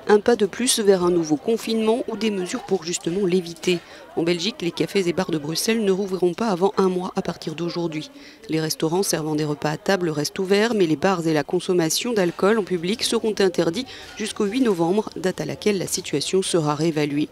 Un pas de plus vers un nouveau confinement ou des mesures pour justement l'éviter. En Belgique, les cafés et bars de Bruxelles ne rouvriront pas avant un mois à partir d'aujourd'hui. Les restaurants servant des repas à table restent ouverts, mais les bars et la consommation d'alcool en public seront interdits jusqu'au 8 novembre, date à laquelle la situation sera réévaluée.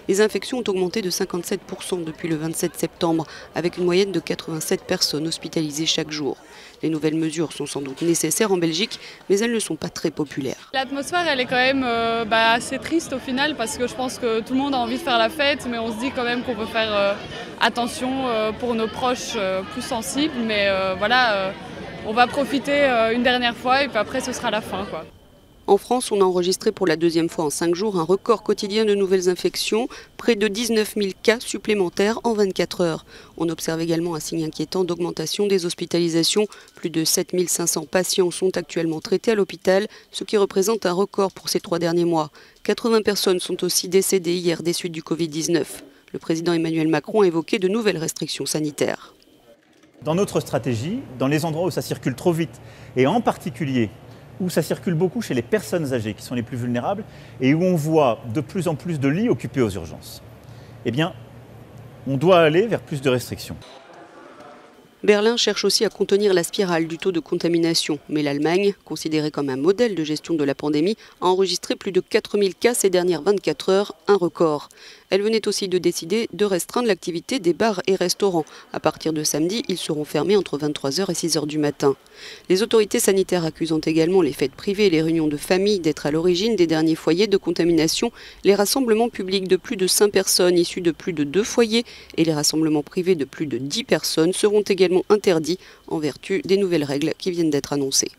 Les infections ont augmenté de 57% depuis le 27 septembre, avec une moyenne de 87 personnes hospitalisées chaque jour. Les nouvelles mesures sont sans doute nécessaires en Belgique, mais elles ne sont pas très populaires. L'atmosphère, elle est quand même assez triste au final, parce que je pense que tout le monde a envie de faire la fête, mais on se dit quand même qu'on peut faire attention pour nos proches plus sensibles. Mais voilà, on va profiter une dernière fois et puis après ce sera la fin, quoi. En France, on a enregistré pour la deuxième fois en 5 jours un record quotidien de nouvelles infections, près de 19 000 cas supplémentaires en 24 heures. On observe également un signe inquiétant d'augmentation des hospitalisations. Plus de 7 500 patients sont actuellement traités à l'hôpital, ce qui représente un record pour ces 3 derniers mois. 80 personnes sont aussi décédées hier des suites du Covid-19. Le président Emmanuel Macron a évoqué de nouvelles restrictions sanitaires. Dans notre stratégie, dans les endroits où ça circule trop vite, et en particulier où ça circule beaucoup chez les personnes âgées qui sont les plus vulnérables et où on voit de plus en plus de lits occupés aux urgences, eh bien, on doit aller vers plus de restrictions. Berlin cherche aussi à contenir la spirale du taux de contamination, mais l'Allemagne, considérée comme un modèle de gestion de la pandémie, a enregistré plus de 4000 cas ces dernières 24 heures, un record. Elle venait aussi de décider de restreindre l'activité des bars et restaurants. À partir de samedi, ils seront fermés entre 23h et 6h du matin. Les autorités sanitaires accusant également les fêtes privées et les réunions de famille d'être à l'origine des derniers foyers de contamination, les rassemblements publics de plus de 5 personnes issus de plus de 2 foyers et les rassemblements privés de plus de 10 personnes seront également interdits en vertu des nouvelles règles qui viennent d'être annoncées.